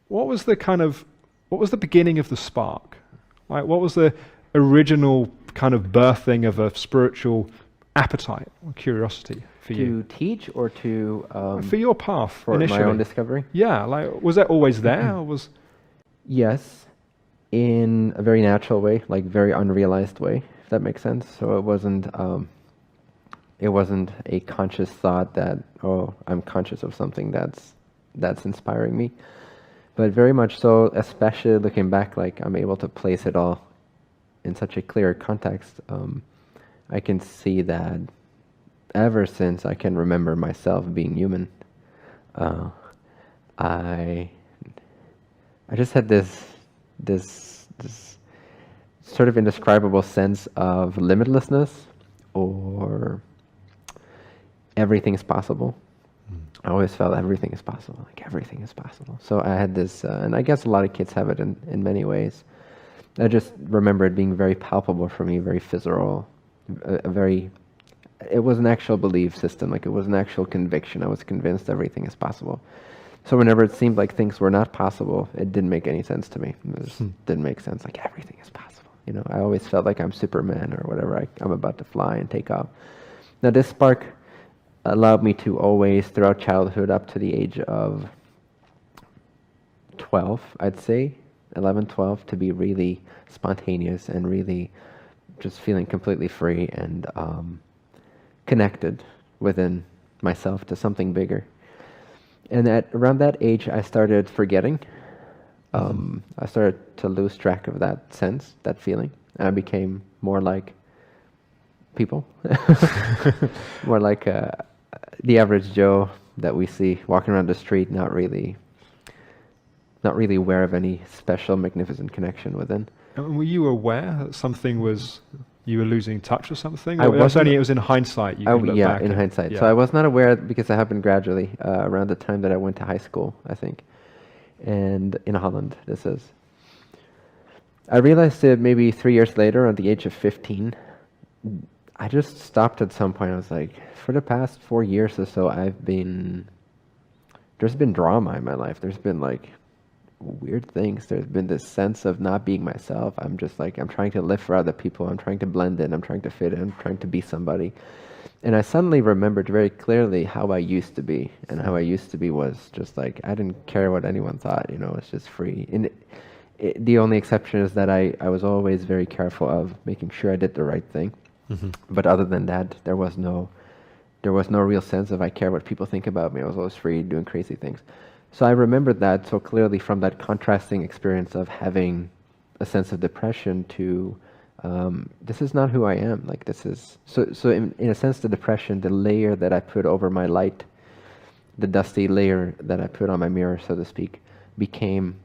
what was the beginning of the spark? Like, what was the original kind of birthing of a spiritual appetite or curiosity for you? To teach or to For your path for initially. my own discovery? Yeah, like, was that always there, or was? Yes, in a very natural way, like very unrealized way, if that makes sense. So it wasn't a conscious thought that, oh, I'm conscious of something that's inspiring me. But very much so, especially looking back, like I'm able to place it all in such a clear context. I can see that ever since I can remember myself being human, I just had this sort of indescribable sense of limitlessness, or everything is possible. I always felt everything is possible, like everything is possible. So I had this, and I guess a lot of kids have it in many ways. I just remember it being very palpable for me, very visceral, it was an actual belief system, like it was an actual conviction. I was convinced everything is possible. So whenever it seemed like things were not possible, it didn't make any sense to me. It just didn't make sense, like everything is possible. You know, I always felt like I'm Superman or whatever, I'm about to fly and take off. Now this spark allowed me to always, throughout childhood up to the age of 12, I'd say, 11, 12, to be really spontaneous and really just feeling completely free and connected within myself to something bigger. And around that age, I started forgetting. I started to lose track of that sense, that feeling. And I became more like people, more like the average Joe that we see walking around the street, not really aware of any special, magnificent connection within. And were you aware that something was, you were losing touch with something? It was in hindsight. You could look back in hindsight. Yeah. So I was not aware because it happened gradually around the time that I went to high school, I think. And in Holland, this is. I realized it maybe 3 years later, at the age of 15. I just stopped at some point. I was like, for the past 4 years or so, there's been drama in my life. There's been like weird things. There's been this sense of not being myself. I'm just like, I'm trying to live for other people. I'm trying to blend in. I'm trying to fit in. I'm trying to be somebody. And I suddenly remembered very clearly how I used to be. And how I used to be was just like, I didn't care what anyone thought, you know, it's just free. And the only exception is that I was always very careful of making sure I did the right thing. But other than that, there was no real sense of I care what people think about me. I was always free doing crazy things. So I remembered that so clearly from that contrasting experience of having a sense of depression to this is not who I am. Like this is so in a sense, the depression, the layer that I put over my light, the dusty layer that I put on my mirror, so to speak, became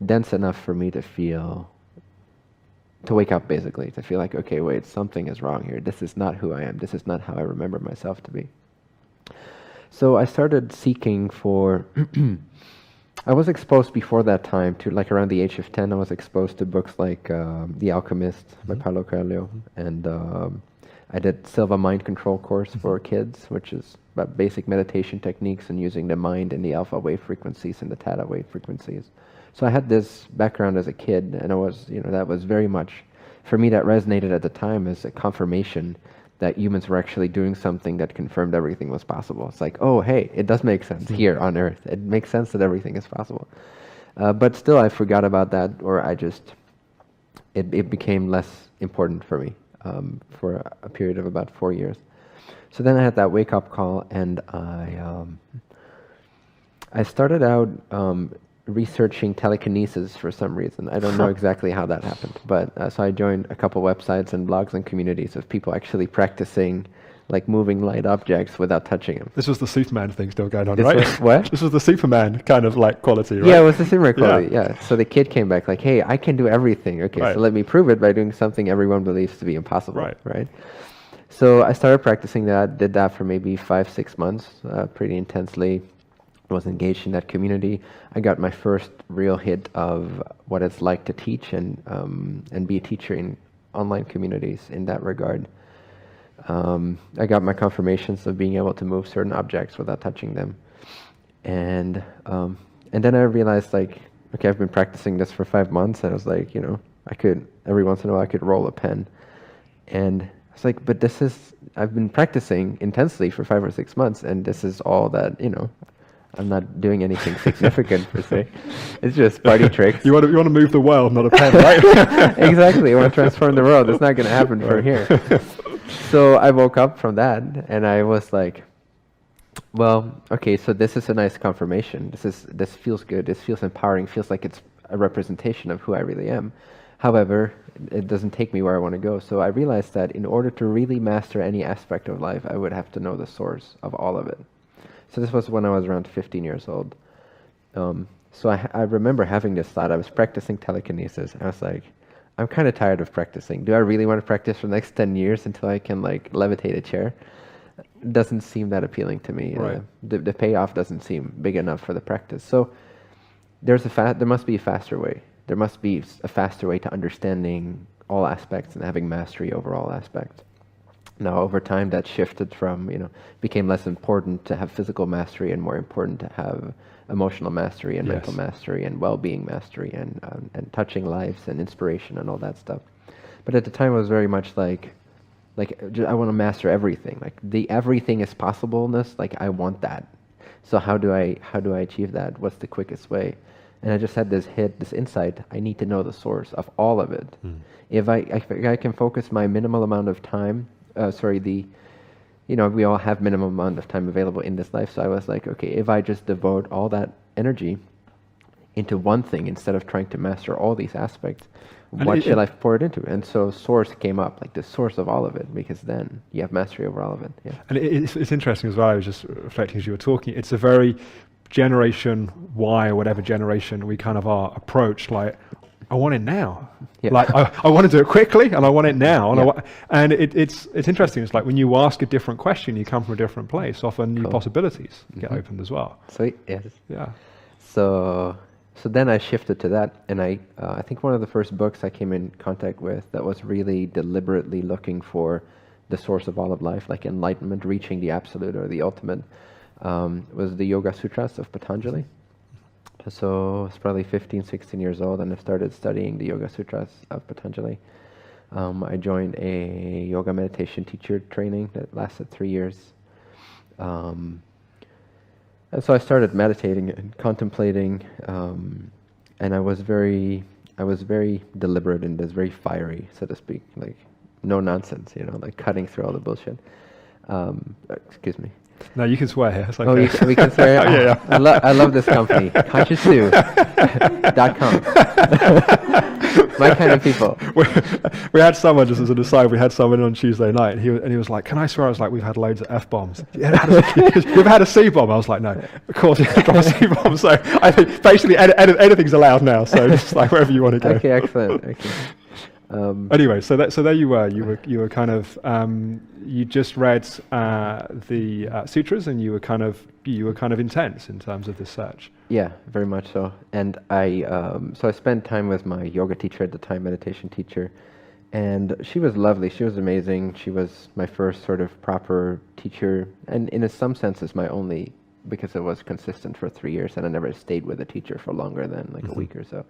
dense enough for me to wake up, basically, to feel like, okay, wait, something is wrong here. This is not who I am. This is not how I remember myself to be. So I started seeking for, I was exposed before that time to, like around the age of 10, I was exposed to books like The Alchemist by Paulo Coelho, and I did Silva Mind Control course for kids, which is about basic meditation techniques and using the mind in the alpha wave frequencies and the theta wave frequencies. So I had this background as a kid, and that was very much, for me, that resonated at the time as a confirmation that humans were actually doing something that confirmed everything was possible. It's like, oh, hey, it does make sense here on Earth. It makes sense that everything is possible. But still, I forgot about that, or it became less important for me for a period of about 4 years. So then I had that wake-up call, and I started out researching telekinesis for some reason. I don't know exactly how that happened, but so I joined a couple websites and blogs and communities of people actually practicing like moving light objects without touching them. This was the Superman thing still going on, right? What? This was the Superman kind of like quality, right? Yeah, it was the Superman quality, yeah. So the kid came back like, hey, I can do everything. Okay, right. So let me prove it by doing something everyone believes to be impossible, right? So I started practicing that, did that for maybe 5-6 months, pretty intensely. Was engaged in that community. I got my first real hit of what it's like to teach and be a teacher in online communities in that regard. I got my confirmations of being able to move certain objects without touching them, and then I realized, like, okay, I've been practicing this for 5 months, and I was like, I could, every once in a while, I could roll a pen. And I was like, but I've been practicing intensely for 5 or 6 months, and this is all that, I'm not doing anything significant per se. It's just party tricks. You want to move the world, not a pen, right? Exactly. You want to transform the world. It's not going to happen from here. So I woke up from that, and I was like, well, okay, so this is a nice confirmation. This feels good. This feels empowering. Feels like it's a representation of who I really am. However, it doesn't take me where I want to go. So I realized that in order to really master any aspect of life, I would have to know the source of all of it. So this was when I was around 15 years old. So I remember having this thought. I was practicing telekinesis. I was like, I'm kind of tired of practicing. Do I really want to practice for the next 10 years until I can like levitate a chair? It doesn't seem that appealing to me. Right. The payoff doesn't seem big enough for the practice. So there must be a faster way. There must be a faster way to understanding all aspects and having mastery over all aspects. Now, over time, that shifted from, became less important to have physical mastery and more important to have emotional mastery and mental mastery and well-being mastery and touching lives and inspiration and all that stuff. But at the time, it was very much like I want to master everything. Like the everything is possibleness. Like I want that. So how do I achieve that? What's the quickest way? And I just had this insight. I need to know the source of all of it. If I can focus my minimal amount of time. We all have minimum amount of time available in this life. So I was like, okay, if I just devote all that energy into one thing instead of trying to master all these aspects, what should I pour it into? And so source came up, like the source of all of it, because then you have mastery over all of it. Yeah. And it's interesting as well. I was just reflecting as you were talking. It's a very Generation Y or whatever generation we kind of are approached like, I want it now. Yeah. Like I want to do it quickly, and I want it now. And it's interesting. It's like when you ask a different question, you come from a different place. Often new possibilities get opened as well. Sweet. Yes. Yeah. So then I shifted to that, and I think one of the first books I came in contact with that was really deliberately looking for the source of all of life, like enlightenment, reaching the absolute or the ultimate, was the Yoga Sutras of Patanjali. So I was probably 15, 16 years old, and I started studying the Yoga Sutras of Patanjali. I joined a yoga meditation teacher training that lasted 3 years. And so I started meditating and contemplating, and I was very deliberate in this, very fiery, so to speak, like no nonsense, like cutting through all the bullshit. Excuse me. No, you can swear here. It's okay. Oh, we can swear. Yeah. I love this company. ConsciousSue.com. My kind of people. We had someone, just as an aside, we had someone on Tuesday night, and he was like, "Can I swear?" I was like, "We've had loads of F-bombs. You've had a C-bomb." I was like, "No, of course you have a C-bomb." So I think basically anything's allowed now. So just like wherever you want to go. Okay, excellent. Okay. Anyway, so there you were. You were kind of you just read the sutras, and you were kind of intense in terms of this search. Yeah, very much so. And I spent time with my yoga teacher at the time, meditation teacher, and she was lovely. She was amazing. She was my first sort of proper teacher, and in some senses my only, because it was consistent for 3 years, and I never stayed with a teacher for longer than like a week or so.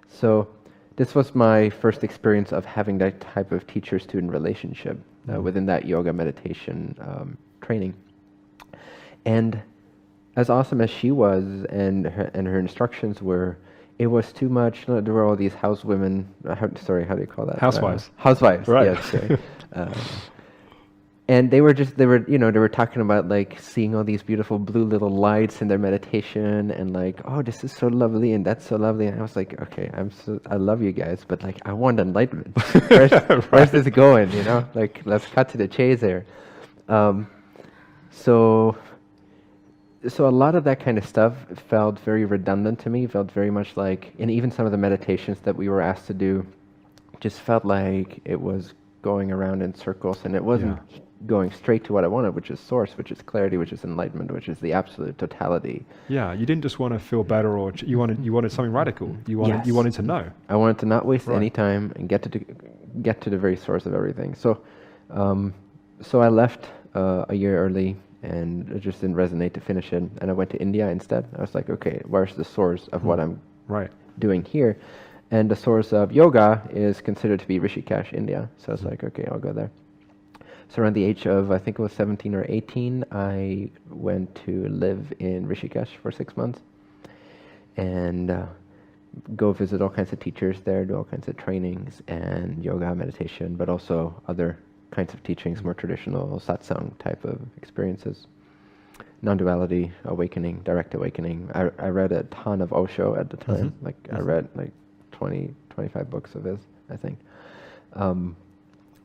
So this was my first experience of having that type of teacher-student relationship within that yoga meditation training. And as awesome as she was and her instructions were, it was too much. There were all these housewomen. How do you call that? Housewives. Housewives. Right. Yes. Right. And they were talking about like seeing all these beautiful blue little lights in their meditation, and like, oh, this is so lovely and that's so lovely. And I was like, okay, I love you guys, but like I want enlightenment. Where's this going? Like let's cut to the chase there. So a lot of that kind of stuff felt very redundant to me. Felt very much like, and even some of the meditations that we were asked to do, just felt like it was going around in circles, and it wasn't going straight to what I wanted, which is source, which is clarity, which is enlightenment, which is the absolute totality. Yeah, you didn't just want to feel better, or you wanted something radical. You wanted to know. I wanted to not waste any time and get to the very source of everything. So I left a year early, and it just didn't resonate to finish it, and I went to India instead. I was like, okay, where's the source of what I'm Right. doing here. And the source of yoga is considered to be Rishikesh, India. So it's like, okay, I'll go there. So around the age of, I think it was 17 or 18, I went to live in Rishikesh for 6 months and go visit all kinds of teachers there, do all kinds of trainings and yoga, meditation, but also other kinds of teachings, more traditional satsang type of experiences. Non-duality, awakening, direct awakening. I read a ton of Osho at the time. I read like 20, 25 books of his, I think,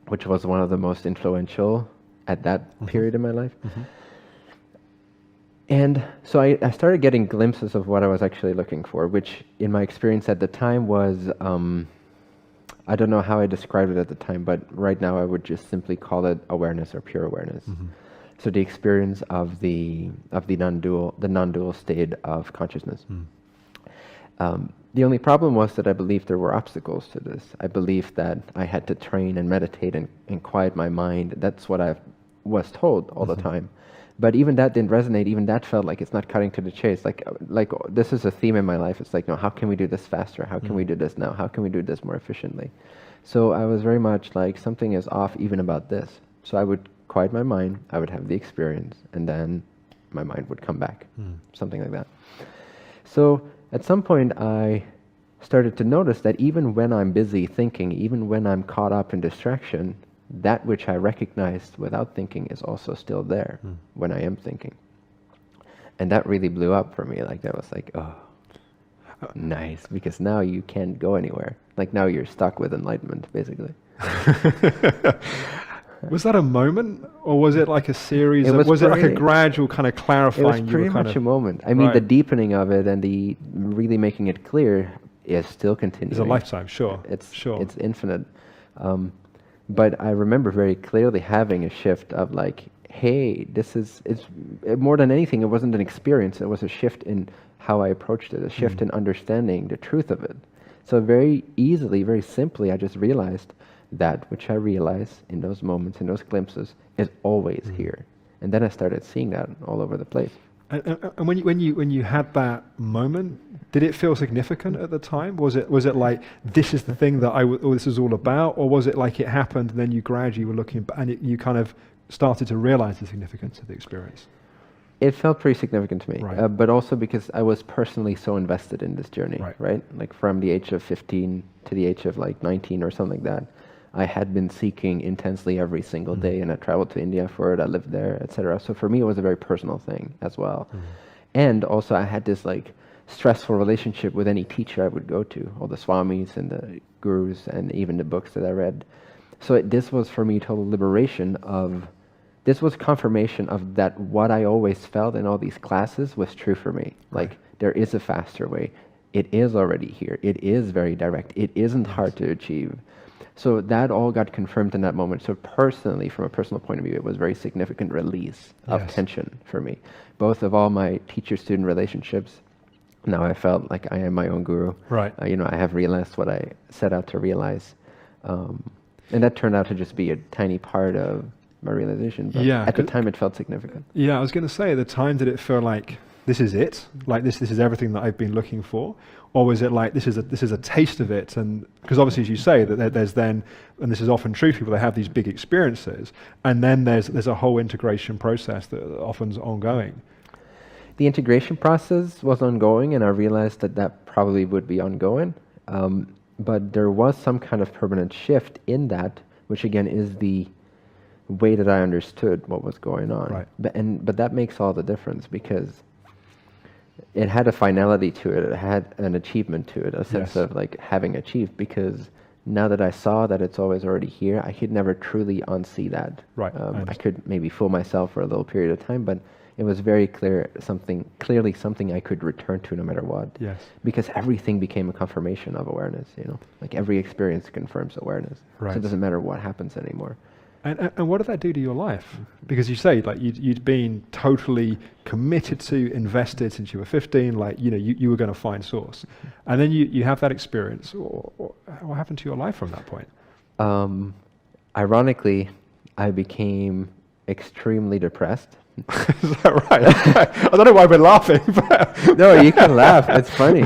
which was one of the most influential at that period in my life. And so I started getting glimpses of what I was actually looking for, which in my experience at the time was, I don't know how I described it at the time, but right now I would just simply call it awareness or pure awareness. So the experience of the non-dual state of consciousness. The only problem was that I believed there were obstacles to this. I believed that I had to train and meditate and quiet my mind. That's what I was told all the time. But even that didn't resonate. Even that felt like it's not cutting to the chase. Like this is a theme in my life. It's like, no, how can we do this faster? How can we do this now? How can we do this more efficiently? So I was very much like, something is off even about this. So I would quiet my mind, I would have the experience, and then my mind would come back. Something like that. So at some point I started to notice that even when I'm busy thinking, even when I'm caught up in distraction, that which I recognized without thinking is also still there when I am thinking. And that really blew up for me. Like that was like, oh, nice, because now you can't go anywhere. Like now you're stuck with enlightenment, basically. Was that a moment, or was it like a series? Was it like a gradual kind of clarifying? It was pretty much a moment. I mean, the deepening of it and the really making it clear is still continuing. It's a lifetime, sure. It's infinite. But I remember very clearly having a shift of like, hey, it's more than anything, it wasn't an experience, it was a shift in how I approached it, a shift in understanding the truth of it. So very easily, very simply, I just realized that which I realize in those moments, in those glimpses, is always here. And then I started seeing that all over the place. And when you had that moment, did it feel significant at the time? Was it like, this is the thing that this is all about, or was it like it happened and then you gradually were looking back and you kind of started to realize the significance of the experience? It felt pretty significant to me, right. But also because I was personally so invested in this journey, right? Like from the age of 15 to the age of like 19 or something like that. I had been seeking intensely every single day, and I traveled to India for it, I lived there, etc. So for me, it was a very personal thing as well. And also I had this like stressful relationship with any teacher I would go to, all the swamis and the gurus and even the books that I read. So this was for me total liberation this was confirmation of that what I always felt in all these classes was true for me. Like there is a faster way. It is already here. It is very direct. It isn't hard to achieve. So that all got confirmed in that moment. So personally, from a personal point of view, it was a very significant release of tension for me. Both of all my teacher-student relationships, now I felt like I am my own guru. Right. I have realized what I set out to realize. And that turned out to just be a tiny part of my realization. But at the time, it felt significant. Yeah, I was going to say, at the time, did it feel like, this is it? Like this is everything that I've been looking for? Or was it like, this is a taste of it? And because obviously, as you say, that there's then, and this is often true, people, they have these big experiences, and then there's a whole integration process that often's ongoing. The integration process was ongoing, and I realized that probably would be ongoing. But there was some kind of permanent shift in that, which again is the way that I understood what was going on. Right. But that makes all the difference, because it had a finality to it. It had an achievement to it, a sense of like having achieved, because now that I saw that it's always already here, I could never truly unsee that. Right. I could maybe fool myself for a little period of time, but it was very clearly something I could return to no matter what. Yes. Because everything became a confirmation of awareness, like every experience confirms awareness. Right. So it doesn't matter what happens anymore. And what did that do to your life? Because you say like you'd been totally committed to, invested since you were 15. Like you were going to find source, and then you have that experience. What happened to your life from that point? Ironically, I became extremely depressed. Is that right? I don't know why we're laughing. But no, you can laugh. It's funny.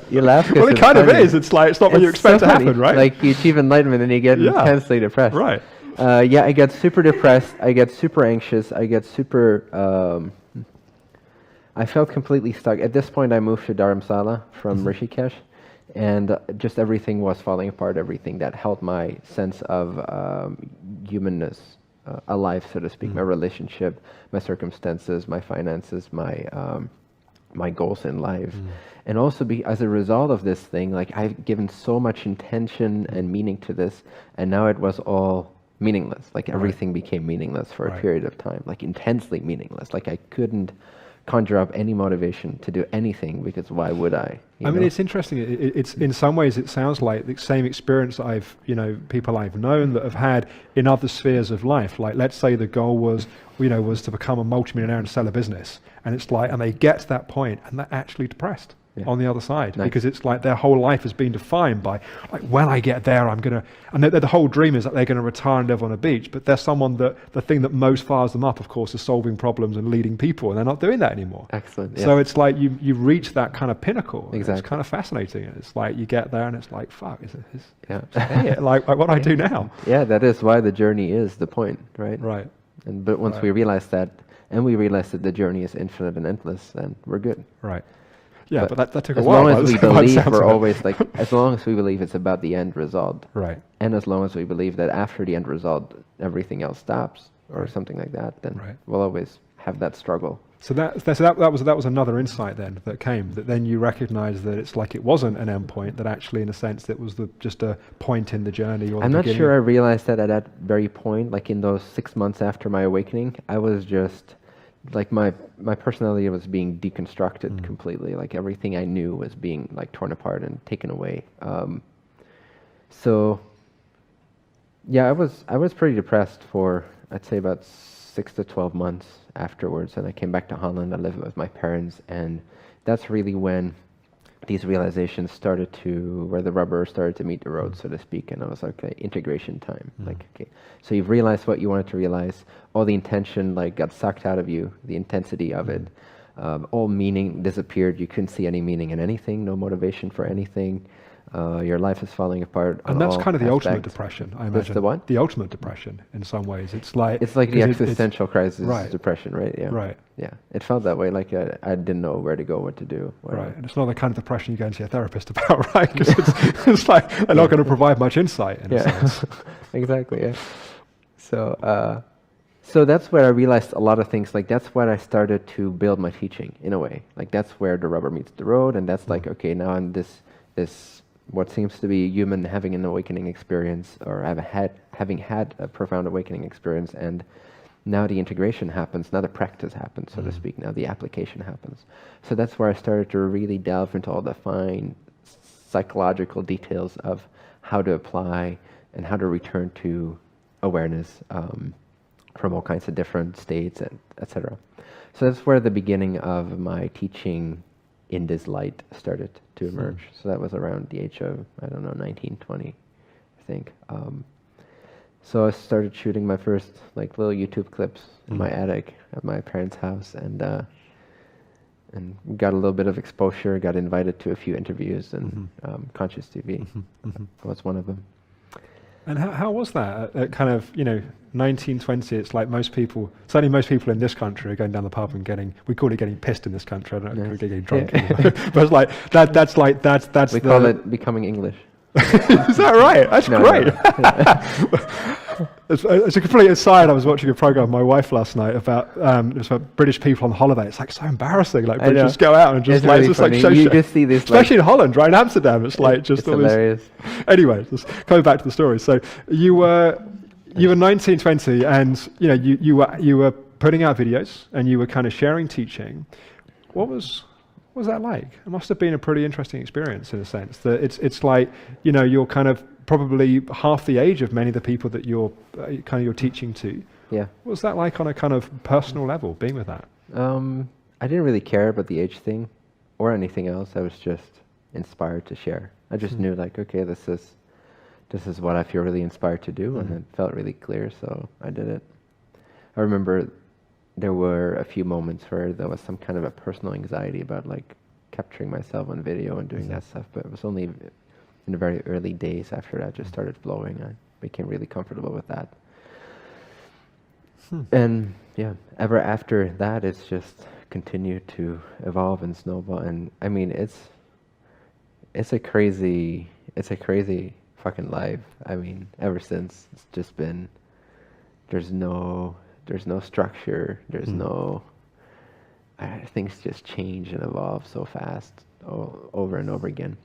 You laugh. Well, it kind of is. It's like, it's not what you expect to happen, right? Like you achieve enlightenment and you get intensely depressed. Right. Yeah, I get super depressed. I get super anxious. I get super. I felt completely stuck. At this point, I moved to Dharamsala from Rishikesh, and just everything was falling apart. Everything that held my sense of humanness alive, so to speak. My relationship, my circumstances, my finances, my goals in life. And also as a result of this thing, like I've given so much intention and meaning to this, and now it was all meaningless. Like everything became meaningless for a period of time, like intensely meaningless. Like I couldn't conjure up any motivation to do anything, because why would I? I mean, it's interesting. It's in some ways it sounds like the same experience that I've, people I've known that have had in other spheres of life. Like, let's say the goal was, was to become a multimillionaire and sell a business, and it's like, and they get to that point and they're actually depressed on the other side, because it's like their whole life has been defined by, like, when I get there, I'm gonna, and the whole dream is that they're going to retire and live on a beach. But there's someone that the thing that most fires them up, of course, is solving problems and leading people, and they're not doing that anymore. Excellent. So it's like you reach that kind of pinnacle. Exactly. It's kind of fascinating. It's like you get there and it's like, fuck, like what do I do now? Yeah, that is why the journey is the point, right? Right. But once we realize that, and we realize that the journey is infinite and endless, then we're good. Right. Yeah, but that took a as while. Long as we believe, we're always like, as long as we believe it's about the end result. Right. And as long as we believe that after the end result, everything else stops or something like that, then we'll always have that struggle. So that was another insight then that came, that then you recognize that it's like it wasn't an end point, that actually in a sense it was just a point in the journey. Or I'm not beginning. sure I realized that at that very point, like in those 6 months after my awakening, I was just like my personality was being deconstructed completely. Like everything I knew was being like torn apart and taken away. So yeah, I was pretty depressed for, I'd say, about 6 to 12 months afterwards, and I came back to Holland. I lived with my parents, and that's really when these realizations started to, where the rubber started to meet the road, so to speak. And I was like, okay, integration time. Like, okay, so you've realized what you wanted to realize. All the intention like got sucked out of you, the intensity of it. All meaning disappeared. You couldn't see any meaning in anything, no motivation for anything. Your life is falling apart. And that's kind of the aspects. ultimate depression, I imagine. That's the what? The ultimate depression, in some ways. It's like the existential crisis depression, right? Yeah. Right. Yeah. It felt that way. Like I didn't know where to go, what to do. Right. And it's not the kind of depression you go and see a therapist about, right? Because it's like they're not going to provide much insight in a sense. Exactly. Yeah. So that's where I realized a lot of things. Like that's where I started to build my teaching in a way. Like that's where the rubber meets the road, and that's like, okay, now I'm this what seems to be a human having an awakening experience, or having had a profound awakening experience, and now the integration happens, now the practice happens, so to speak, now the application happens. So that's where I started to really delve into all the fine psychological details of how to apply and how to return to awareness from all kinds of different states, and etc. So that's where the beginning of my teaching in this light started to emerge. So that was around the age of, 19, 20, I think. So I started shooting my first like little YouTube clips in my attic at my parents' house, and got a little bit of exposure, got invited to a few interviews, and Conscious TV was one of them. And how was that? At kind of, 1920, it's like certainly most people in this country are going down the pub and we call it getting pissed in this country. I don't know, getting drunk. But it's like, that's we call it becoming English. Is that right? That's great. As a complete aside, I was watching a program with my wife last night about British people on holiday. It's like so embarrassing. Like British just go out and just it's really just funny. like so you just see this, especially in Holland, right? In Amsterdam, it's like just it's all hilarious. Anyway, just coming back to the story. So you were 19, 20, and you were putting out videos and you were kind of sharing teaching. What was that like? It must have been a pretty interesting experience in a sense. That it's like you're kind of probably half the age of many of the people that you're teaching to. Yeah. What was that like on a kind of personal level, being with that? I didn't really care about the age thing or anything else. I was just inspired to share. I just knew like, okay, this is what I feel really inspired to do, and it felt really clear, so I did it. I remember there were a few moments where there was some kind of a personal anxiety about like, capturing myself on video and doing that stuff. But it was only in the very early days after that just started flowing. I became really comfortable with that. And yeah, ever after that, it's just continued to evolve and snowball. And I mean, it's a crazy fucking life. I mean, ever since, it's just been, there's no structure, there's no, things just change and evolve so fast over and over again.